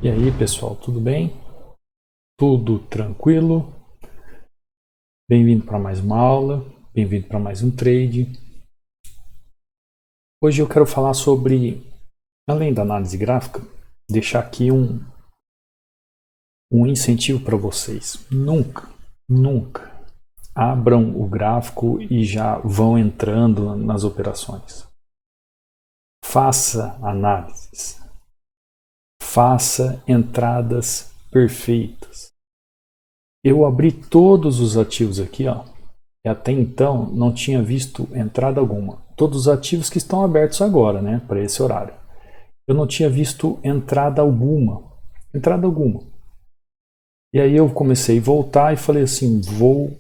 E aí, pessoal, tudo bem? Tudo tranquilo? Bem-vindo para mais uma aula, bem-vindo para mais um trade. Hoje eu quero falar sobre, além da análise gráfica, deixar aqui um incentivo para vocês. Nunca abram o gráfico e já vão entrando nas operações. Faça análises. Faça entradas perfeitas. Eu abri todos os ativos aqui, ó, e até então não tinha visto entrada alguma. Todos os ativos que estão abertos agora, né, para esse horário. Eu não tinha visto entrada alguma. Entrada alguma. E aí eu comecei a voltar e falei assim, vou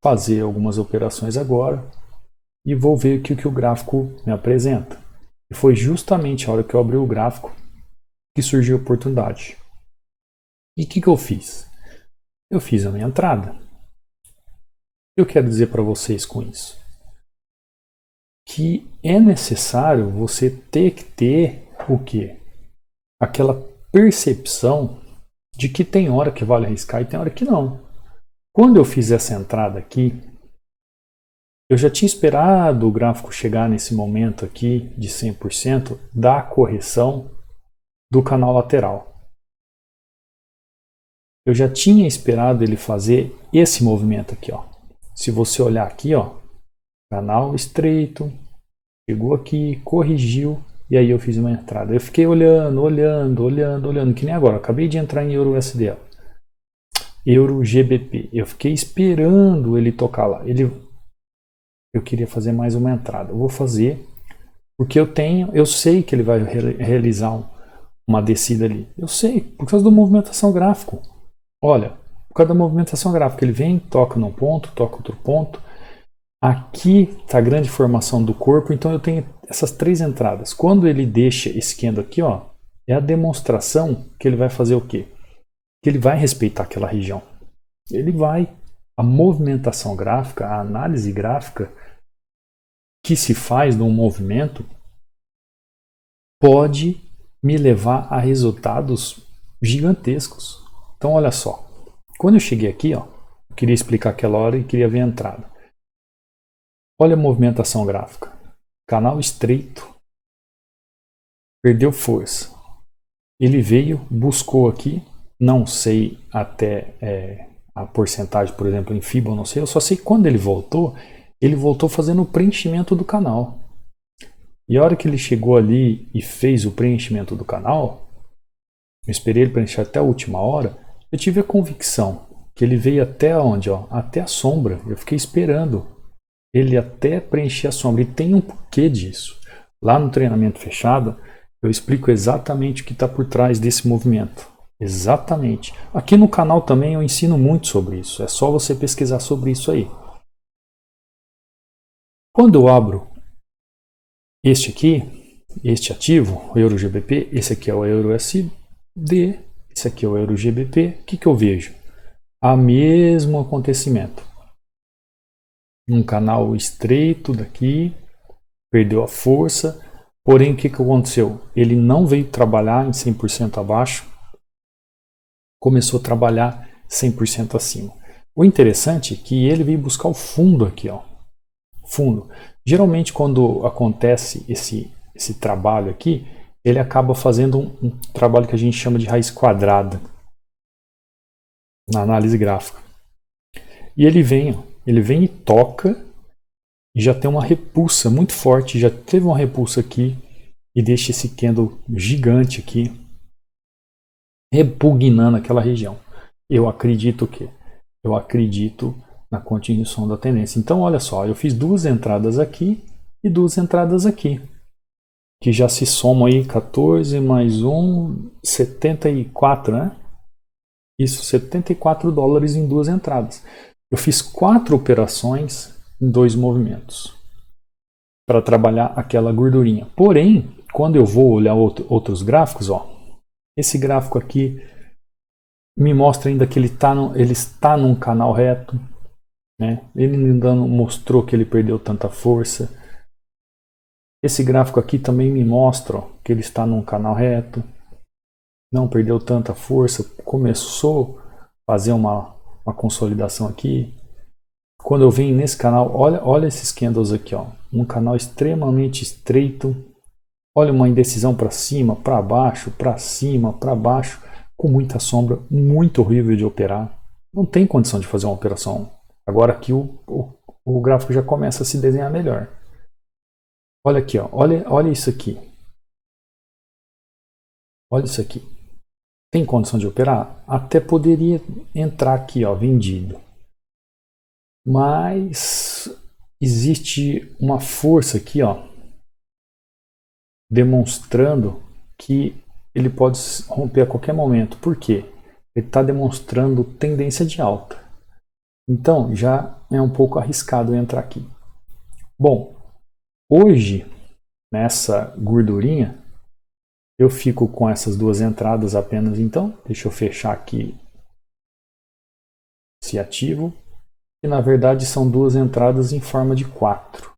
fazer algumas operações agora e vou ver o que o gráfico me apresenta. E foi justamente a hora que eu abri o gráfico que surgiu a oportunidade. E o que eu fiz? Eu fiz a minha entrada. O que eu quero dizer para vocês com isso? Que é necessário você ter que ter o quê? Aquela percepção de que tem hora que vale arriscar e tem hora que não. Quando eu fiz essa entrada aqui, eu já tinha esperado o gráfico chegar nesse momento aqui de 100% da correção do canal lateral. Eu já tinha esperado ele fazer esse movimento aqui, ó. Se você olhar aqui, ó, canal estreito, chegou aqui, corrigiu, e aí eu fiz uma entrada. Eu fiquei olhando, que nem agora. Eu acabei de entrar em Euro USD, Euro GBP. Eu fiquei esperando ele tocar lá. Eu queria fazer mais uma entrada. Eu vou fazer, porque eu sei que ele vai realizar uma descida ali. Eu sei, por causa da movimentação gráfica. Olha, por causa da movimentação gráfica, ele vem, toca num ponto, toca outro ponto. Aqui está a grande formação do corpo, então eu tenho essas três entradas. Quando ele deixa esse candle aqui, ó, é a demonstração que ele vai fazer o quê? Que ele vai respeitar aquela região. Ele vai. A movimentação gráfica, a análise gráfica que se faz num movimento pode me levar a resultados gigantescos. Então olha só, quando eu cheguei aqui, ó, eu queria explicar aquela hora e queria ver a entrada. Olha a movimentação gráfica. Canal estreito. Perdeu força. Ele veio, buscou aqui. Não sei até a porcentagem, por exemplo, em FIBA, eu não sei. Eu só sei que quando ele voltou fazendo o preenchimento do canal. E a hora que ele chegou ali e fez o preenchimento do canal, eu esperei ele preencher até a última hora, eu tive a convicção que ele veio até onde? Ó, até a sombra. Eu fiquei esperando ele até preencher a sombra. E tem um porquê disso. Lá no treinamento fechado, eu explico exatamente o que está por trás desse movimento. Exatamente. Aqui no canal também eu ensino muito sobre isso. É só você pesquisar sobre isso aí. Quando eu abro este aqui, este ativo, o Euro GBP, esse aqui é o Euro USD, esse aqui é o Euro GBP, o que eu vejo? O mesmo acontecimento. Um canal estreito daqui, perdeu a força, porém o que aconteceu? Ele não veio trabalhar em 100% abaixo, começou a trabalhar 100% acima. O interessante é que ele veio buscar o fundo aqui, ó. Fundo. Geralmente quando acontece esse trabalho aqui, ele acaba fazendo um trabalho que a gente chama de raiz quadrada na análise gráfica. E ele vem e toca e já tem uma repulsa muito forte, já teve uma repulsa aqui e deixa esse candle gigante aqui repugnando aquela região. Eu acredito na continuação da tendência. Então olha só, eu fiz duas entradas aqui e duas entradas aqui, que já se somam aí 14 mais 1, 74, né? Isso, 74 dólares em duas entradas. Eu fiz 4 operações em 2 movimentos para trabalhar aquela gordurinha. Porém, quando eu vou olhar outros gráficos, ó, esse gráfico aqui me mostra ainda que ele está num canal reto, né? Ele ainda não mostrou que ele perdeu tanta força. Esse gráfico aqui também me mostra, ó, que ele está num canal reto. não perdeu tanta força, começou a fazer uma consolidação aqui. Quando eu venho nesse canal, olha esses candles aqui, ó, um canal extremamente estreito. Olha uma indecisão para cima, para baixo, para cima, para baixo, com muita sombra, muito horrível de operar. Não tem condição de fazer uma operação. Agora aqui o gráfico já começa a se desenhar melhor. Olha aqui, ó, olha isso aqui. Olha isso aqui. Tem condição de operar? Até poderia entrar aqui, ó, vendido. Mas existe uma força aqui, ó, demonstrando que ele pode romper a qualquer momento. Por quê? Ele está demonstrando tendência de alta. Então já é um pouco arriscado entrar aqui. Bom, hoje nessa gordurinha eu fico com essas duas entradas apenas. Então deixa eu fechar aqui esse ativo, que na verdade são duas entradas em forma de 4.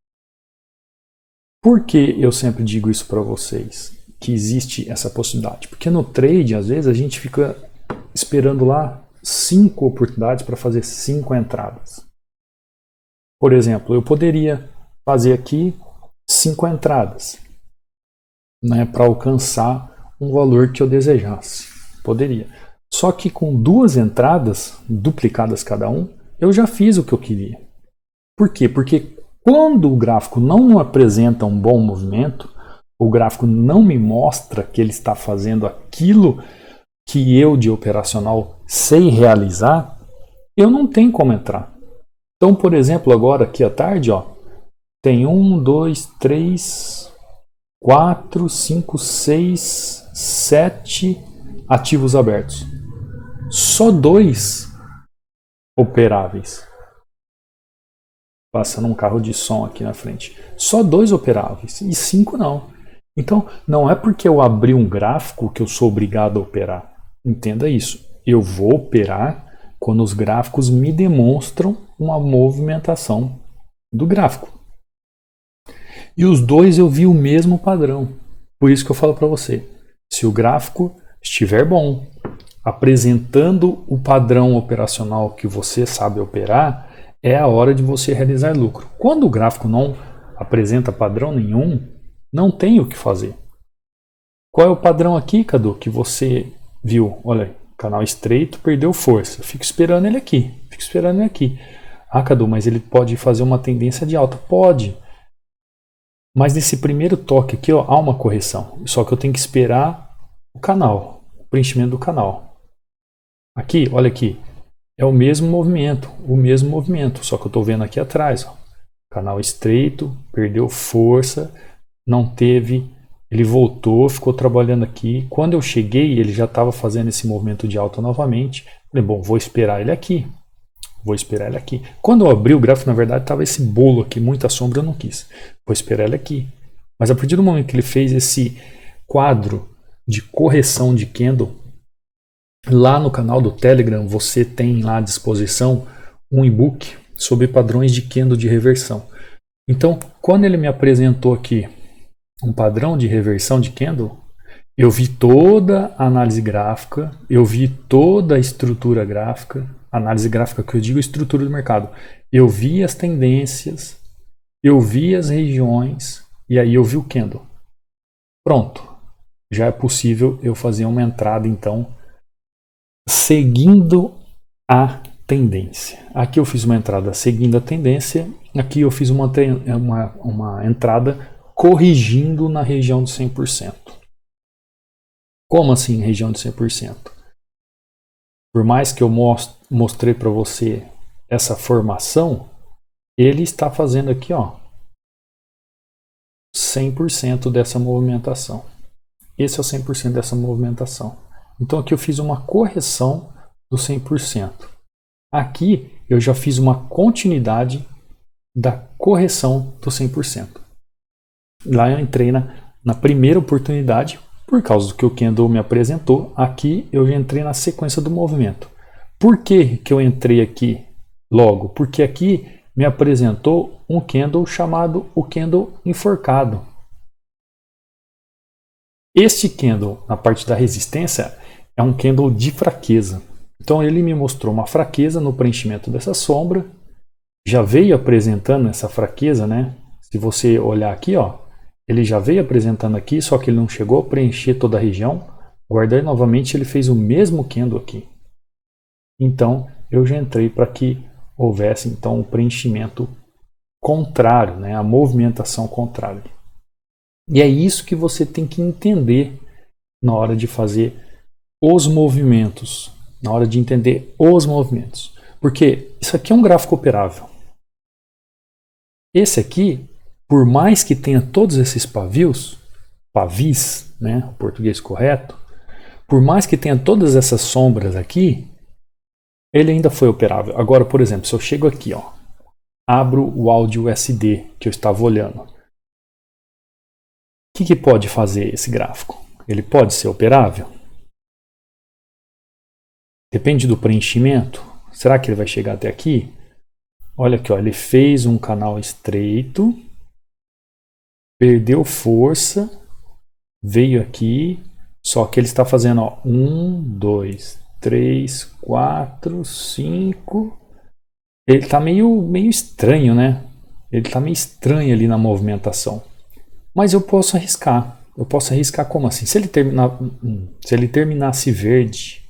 Por que eu sempre digo isso para vocês? Que existe essa possibilidade? Porque no trade, às vezes, a gente fica esperando lá 5 oportunidades para fazer 5 entradas. Por exemplo, eu poderia fazer aqui 5 entradas, né, para alcançar um valor que eu desejasse. Poderia. Só que com 2 entradas, duplicadas cada um, eu já fiz o que eu queria. Por quê? Porque quando o gráfico não apresenta um bom movimento, o gráfico não me mostra que ele está fazendo aquilo que eu de operacional sei realizar, eu não tenho como entrar. Então, por exemplo, agora aqui à tarde, ó, tem 1, 2, 3, 4, 5, 6, 7 ativos abertos. Só 2 operáveis. Passando um carro de som aqui na frente. Só 2 operáveis e 5 não. Então, não é porque eu abri um gráfico que eu sou obrigado a operar. Entenda isso. Eu vou operar quando os gráficos me demonstram uma movimentação do gráfico. E os 2 eu vi o mesmo padrão. Por isso que eu falo para você. Se o gráfico estiver bom, apresentando o padrão operacional que você sabe operar, é a hora de você realizar lucro. Quando o gráfico não apresenta padrão nenhum, não tem o que fazer. Qual é o padrão aqui, Cadu, que você viu? Olha, canal estreito, perdeu força. Fico esperando ele aqui. Fico esperando ele aqui. Ah, Cadu, mas ele pode fazer uma tendência de alta. Pode. Mas nesse primeiro toque aqui, ó, há uma correção. Só que eu tenho que esperar o canal, o preenchimento do canal. Aqui, olha aqui. É o mesmo movimento, só que eu estou vendo aqui atrás, ó, canal estreito, perdeu força, não teve, ele voltou, ficou trabalhando aqui. Quando eu cheguei, ele já estava fazendo esse movimento de alta novamente. Falei, bom, vou esperar ele aqui. Quando eu abri o gráfico, na verdade, estava esse bolo aqui, muita sombra, eu não quis. Vou esperar ele aqui. Mas a partir do momento que ele fez esse quadro de correção de candle, lá no canal do Telegram você tem lá à disposição um e-book sobre padrões de candle de reversão. Então, quando ele me apresentou aqui um padrão de reversão de candle, eu vi toda a análise gráfica, eu vi toda a estrutura gráfica, análise gráfica que eu digo estrutura do mercado. Eu vi as tendências, eu vi as regiões e aí eu vi o candle. Pronto, já é possível eu fazer uma entrada então seguindo a tendência. Aqui eu fiz uma entrada seguindo a tendência, aqui eu fiz uma entrada corrigindo na região de 100%. Como assim região de 100%? Por mais que eu mostrei para você essa formação, ele está fazendo aqui, ó, 100% dessa movimentação. Esse é o 100% dessa movimentação. Então aqui eu fiz uma correção do 100%. Aqui eu já fiz uma continuidade da correção do 100%. Lá eu entrei na primeira oportunidade, por causa do que o candle me apresentou. Aqui eu já entrei na sequência do movimento. Por que eu entrei aqui logo? Porque aqui me apresentou um candle chamado o candle enforcado. Este candle, na parte da resistência, é um candle de fraqueza. Então ele me mostrou uma fraqueza no preenchimento dessa sombra, já veio apresentando essa fraqueza, né? Se você olhar aqui, ó, ele já veio apresentando aqui, só que ele não chegou a preencher toda a região. Guardei novamente, ele fez o mesmo candle aqui. Então eu já entrei para que houvesse então o preenchimento contrário, né? A movimentação contrária. E é isso que você tem que entender na hora de fazer os movimentos, na hora de entender os movimentos. Porque isso aqui é um gráfico operável. Esse aqui, por mais que tenha todos esses pavis, né, o português correto, por mais que tenha todas essas sombras aqui, ele ainda foi operável. Agora, por exemplo, se eu chego aqui, ó, abro o áudio USD que eu estava olhando, o que pode fazer esse gráfico? Ele pode ser operável? Depende do preenchimento. Será que ele vai chegar até aqui? Olha aqui, ó, ele fez um canal estreito, perdeu força, veio aqui, só que ele está fazendo, ó, 1, 2, 3, 4, 5. Ele está meio estranho, né? Ele está meio estranho ali na movimentação. Mas eu posso arriscar. Eu posso arriscar como assim? Se ele terminasse verde,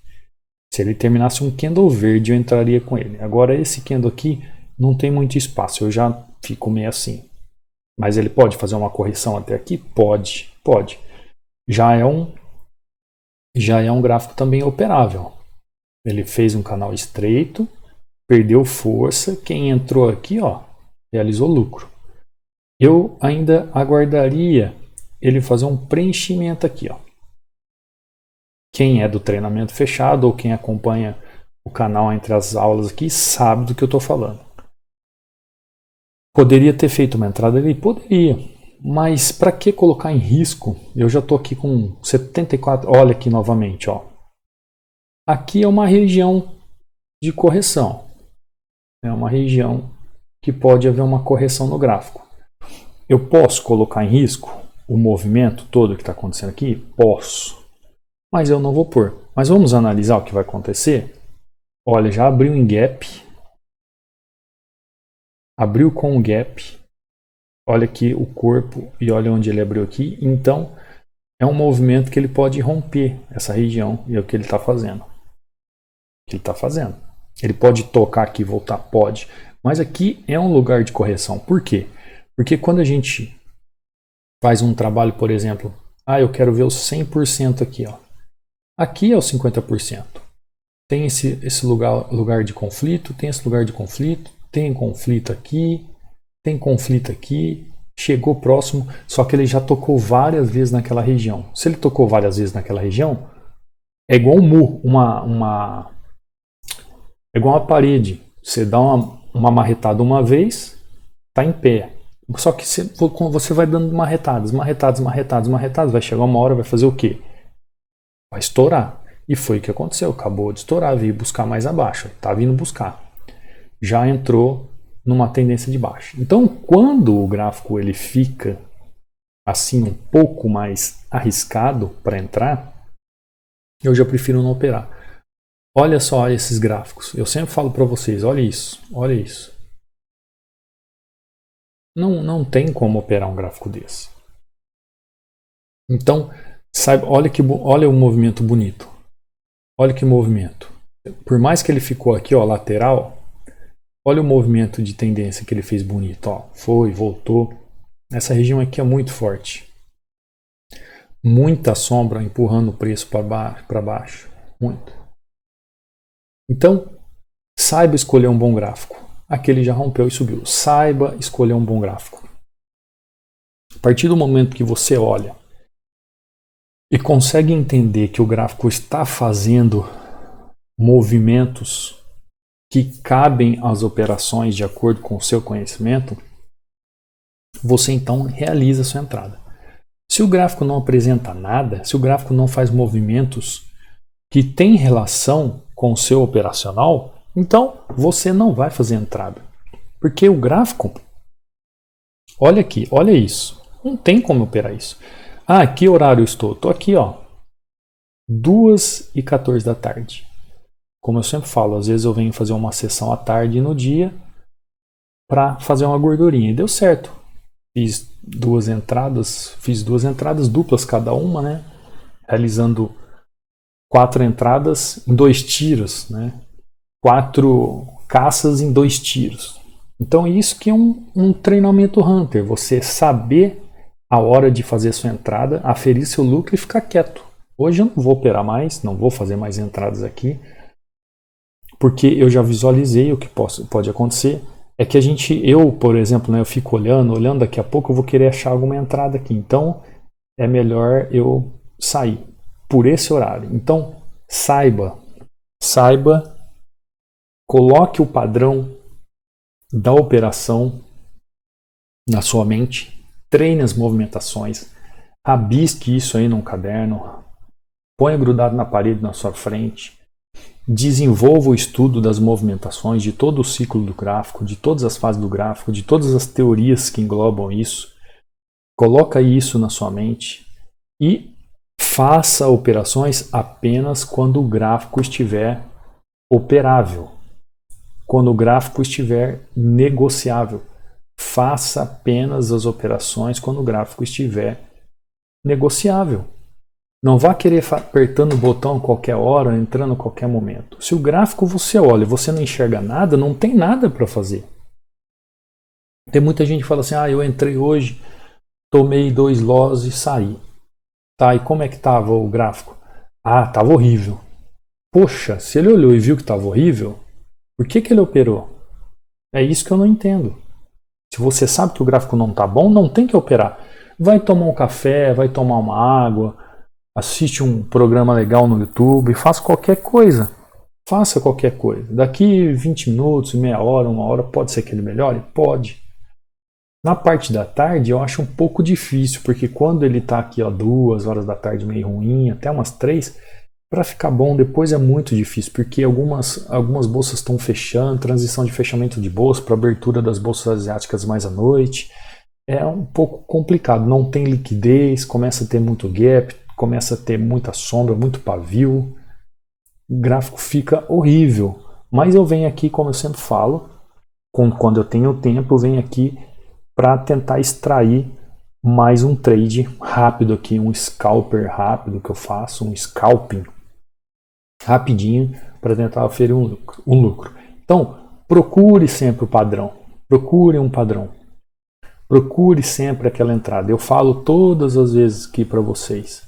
se ele terminasse um candle verde, eu entraria com ele. Agora esse candle aqui não tem muito espaço, eu já fico meio assim. Mas ele pode fazer uma correção até aqui? Pode, pode. Já é um gráfico também operável. Ele fez um canal estreito, perdeu força, quem entrou aqui, ó, realizou lucro. Eu ainda aguardaria ele fazer um preenchimento aqui, ó. Quem é do treinamento fechado ou quem acompanha o canal entre as aulas aqui sabe do que eu estou falando. Poderia ter feito uma entrada ali? Poderia. Mas para que colocar em risco? Eu já estou aqui com 74. Olha aqui novamente, ó. Aqui é uma região de correção. É uma região que pode haver uma correção no gráfico. Eu posso colocar em risco o movimento todo que está acontecendo aqui? Posso. Mas eu não vou pôr. Mas vamos analisar o que vai acontecer? Olha, já abriu em gap. Abriu com o gap. Olha aqui o corpo e olha onde ele abriu aqui. Então, é um movimento que ele pode romper essa região. E é o que ele está fazendo. Ele pode tocar aqui e voltar? Pode. Mas aqui é um lugar de correção. Por quê? Porque quando a gente faz um trabalho, por exemplo, eu quero ver os 100% aqui, ó. Aqui é o 50%. Tem esse lugar de conflito, tem esse lugar de conflito, tem conflito aqui, tem conflito aqui, chegou próximo, só que ele já tocou várias vezes naquela região. Se ele tocou várias vezes naquela região, é igual um muro, é igual uma parede. Você dá uma marretada uma vez, tá em pé. Só que você vai dando marretadas, vai chegar uma hora, vai fazer o quê? Vai estourar. E foi o que aconteceu. Acabou de estourar, veio buscar mais abaixo. Está vindo buscar. Já entrou numa tendência de baixa. Então, quando o gráfico ele fica assim um pouco mais arriscado para entrar, eu já prefiro não operar. Olha só esses gráficos. Eu sempre falo para vocês, olha isso, olha isso. Não tem como operar um gráfico desse. Então, olha o movimento bonito. Olha que movimento. Por mais que ele ficou aqui, ó, lateral, olha o movimento de tendência que ele fez bonito. Ó. Foi, voltou. Essa região aqui é muito forte. Muita sombra empurrando o preço para baixo. Muito. Então, saiba escolher um bom gráfico. Aqui ele já rompeu e subiu. Saiba escolher um bom gráfico. A partir do momento que você olha e consegue entender que o gráfico está fazendo movimentos que cabem às operações de acordo com o seu conhecimento, você então realiza a sua entrada. Se o gráfico não apresenta nada, se o gráfico não faz movimentos que têm relação com o seu operacional, então você não vai fazer entrada. Porque o gráfico, olha aqui, olha isso, não tem como operar isso. Que horário eu estou? Estou aqui, ó, 2h14 da tarde. Como eu sempre falo, às vezes eu venho fazer uma sessão à tarde e no dia para fazer uma gordurinha. E deu certo. Fiz duas entradas duplas cada uma, né? Realizando 4 entradas em 2 tiros, né? 4 caças em 2 tiros. Então isso que é um treinamento hunter, você saber a hora de fazer sua entrada, aferir seu lucro e ficar quieto. Hoje eu não vou operar mais, não vou fazer mais entradas aqui, porque eu já visualizei o que pode acontecer. É que eu, por exemplo, né, eu fico olhando, daqui a pouco eu vou querer achar alguma entrada aqui. Então é melhor eu sair por esse horário. Então saiba, coloque o padrão da operação na sua mente, treine as movimentações, rabisque isso aí num caderno, ponha grudado na parede na sua frente, desenvolva o estudo das movimentações, de todo o ciclo do gráfico, de todas as fases do gráfico, de todas as teorias que englobam isso, coloca isso na sua mente e faça operações apenas quando o gráfico estiver operável. Quando o gráfico estiver negociável, faça apenas as operações quando o gráfico estiver negociável. Não vá querer apertando o botão a qualquer hora, entrando a qualquer momento. Se o gráfico você olha e você não enxerga nada, não tem nada para fazer. Tem muita gente que fala assim, eu entrei hoje, tomei 2 loss e saí. Tá, e como é que estava o gráfico? Estava horrível. Poxa, se ele olhou e viu que estava horrível, por que ele operou? É isso que eu não entendo. Se você sabe que o gráfico não está bom, não tem que operar. Vai tomar um café, vai tomar uma água, assiste um programa legal no YouTube, faça qualquer coisa. Faça qualquer coisa. Daqui 20 minutos, meia hora, 1 hora, pode ser que ele melhore? Pode. Na parte da tarde eu acho um pouco difícil, porque quando ele está aqui 2 horas da tarde meio ruim, até umas 3, para ficar bom depois é muito difícil, porque algumas bolsas estão fechando, transição de fechamento de bolsa para abertura das bolsas asiáticas mais à noite. É um pouco complicado, não tem liquidez, começa a ter muito gap, começa a ter muita sombra, muito pavio. O gráfico fica horrível. Mas eu venho aqui, como eu sempre falo, quando eu tenho tempo, eu venho aqui para tentar extrair mais um trade rápido aqui, um scalper rápido que eu faço, um scalping rapidinho para tentar oferecer um lucro. Então, procure sempre o padrão. Procure um padrão. Procure sempre aquela entrada. Eu falo todas as vezes aqui para vocês.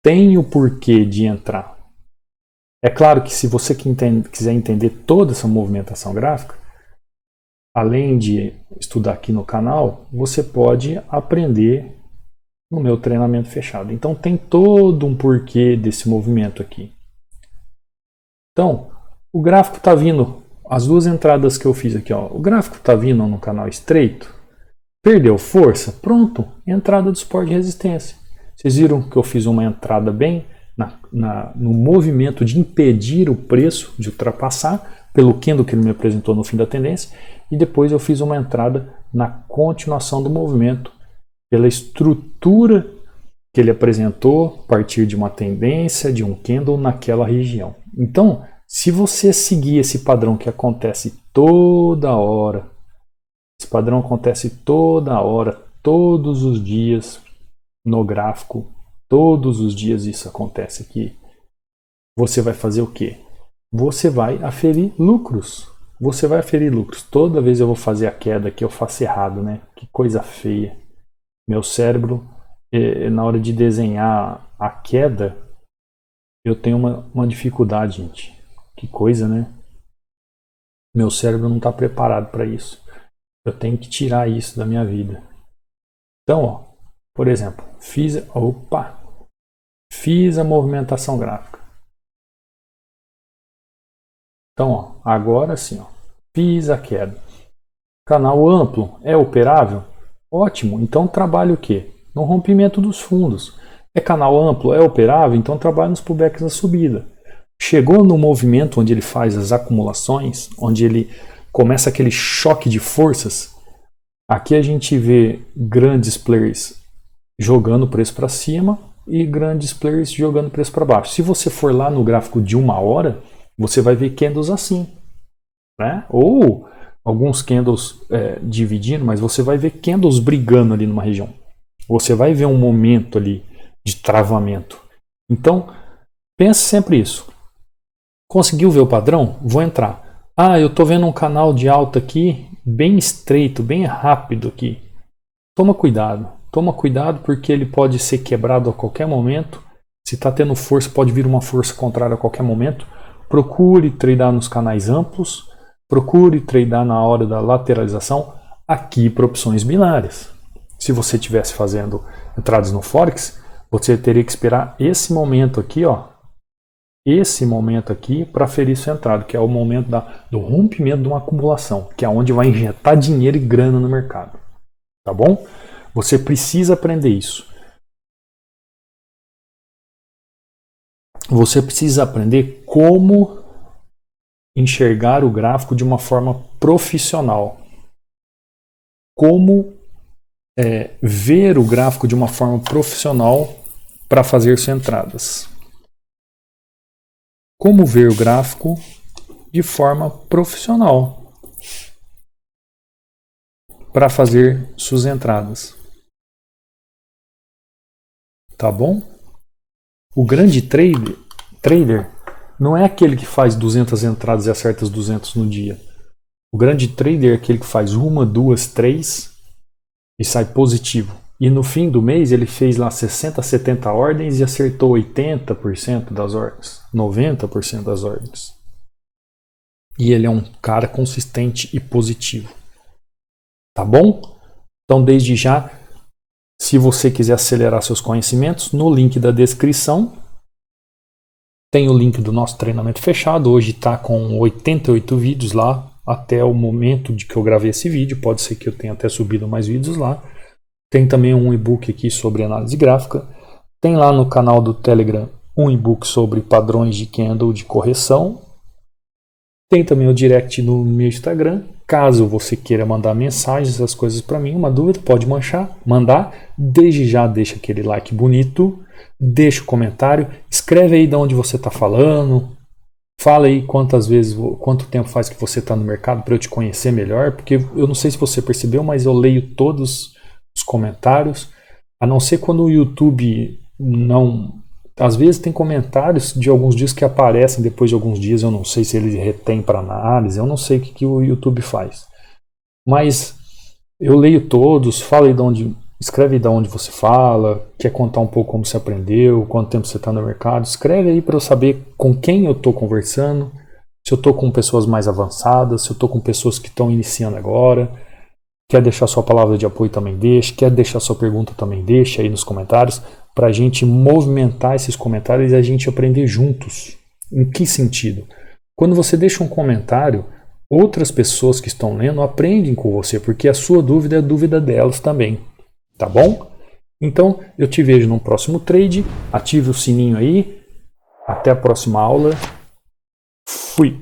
Tem o porquê de entrar. É claro que se você quiser entender toda essa movimentação gráfica, além de estudar aqui no canal, você pode aprender no meu treinamento fechado. Então tem todo um porquê desse movimento aqui. Então, o gráfico está vindo, as 2 entradas que eu fiz aqui, o gráfico está vindo no canal estreito, perdeu força, pronto, entrada de suporte e resistência. Vocês viram que eu fiz uma entrada bem no movimento de impedir o preço de ultrapassar, pelo candle que ele me apresentou no fim da tendência, e depois eu fiz uma entrada na continuação do movimento, pela estrutura que ele apresentou a partir de uma tendência, de um candle naquela região. Então, se você seguir esse padrão que acontece toda hora, esse padrão acontece toda hora, todos os dias no gráfico, todos os dias isso acontece aqui, você vai fazer o quê? Você vai aferir lucros. Você vai aferir lucros. Toda vez eu vou fazer a queda aqui, eu faço errado, né? Que coisa feia. Meu cérebro, na hora de desenhar a queda, eu tenho uma dificuldade, gente. Que coisa, né? Meu cérebro não está preparado para isso. Eu tenho que tirar isso da minha vida. Então, por exemplo, fiz a movimentação gráfica. Então, agora sim, fiz a queda. Canal amplo é operável? Ótimo, então trabalho o quê? No rompimento dos fundos. É canal amplo, é operável? Então trabalho nos pullbacks da subida. Chegou no movimento onde ele faz as acumulações, onde ele começa aquele choque de forças, aqui a gente vê grandes players jogando o preço para cima e grandes players jogando preço para baixo. Se você for lá no gráfico de 1 hora, você vai ver candles assim, né? Ou alguns candles dividindo, mas você vai ver candles brigando ali numa região. Você vai ver um momento ali de travamento. Então, pense sempre isso. Conseguiu ver o padrão? Vou entrar. Ah, eu estou vendo um canal de alta aqui, bem estreito, bem rápido aqui. Toma cuidado porque ele pode ser quebrado a qualquer momento. Se está tendo força, pode vir uma força contrária a qualquer momento. Procure tradar nos canais amplos, procure tradar na hora da lateralização aqui para opções binárias. Se você estivesse fazendo entradas no Forex, você teria que esperar esse momento aqui, ó. Esse momento aqui para ferir sua entrada, que é o momento do rompimento de uma acumulação, que é onde vai injetar dinheiro e grana no mercado. Tá bom? Você precisa aprender isso. Você precisa aprender como enxergar o gráfico de uma forma profissional. Como ver o gráfico de uma forma profissional para fazer suas entradas. Como ver o gráfico de forma profissional para fazer suas entradas. Tá bom? O grande trader não é aquele que faz 200 entradas e acerta as 200 no dia. O grande trader é aquele que faz 1, 2, 3 e sai positivo. E no fim do mês ele fez lá 60, 70 ordens e acertou 80% das ordens, 90% das ordens. E ele é um cara consistente e positivo. Tá bom? Então, desde já, se você quiser acelerar seus conhecimentos, no link da descrição tem o link do nosso treinamento fechado. Hoje está com 88 vídeos lá, até o momento de que eu gravei esse vídeo. Pode ser que eu tenha até subido mais vídeos lá. Tem também um e-book aqui sobre análise gráfica. Tem lá no canal do Telegram um e-book sobre padrões de candle de correção. Tem também o direct no meu Instagram. Caso você queira mandar mensagens, essas coisas para mim, uma dúvida, pode mandar. Desde já deixa aquele like bonito, deixa o comentário, escreve aí de onde você está falando, fala aí quanto tempo faz que você está no mercado para eu te conhecer melhor, porque eu não sei se você percebeu, mas eu leio todos os comentários, a não ser quando o YouTube não... Às vezes tem comentários de alguns dias que aparecem depois de alguns dias, eu não sei se ele retém para análise, eu não sei o que o YouTube faz. Mas eu leio todos, fala aí escreve aí de onde você fala, quer contar um pouco como você aprendeu, quanto tempo você está no mercado, escreve aí para eu saber com quem eu estou conversando, se eu estou com pessoas mais avançadas, se eu estou com pessoas que estão iniciando agora. Quer deixar sua palavra de apoio, também deixa. Quer deixar sua pergunta, também deixa aí nos comentários, para a gente movimentar esses comentários e a gente aprender juntos. Em que sentido? Quando você deixa um comentário, outras pessoas que estão lendo aprendem com você, porque a sua dúvida é a dúvida delas também. Tá bom? Então, eu te vejo no próximo trade. Ative o sininho aí. Até a próxima aula. Fui!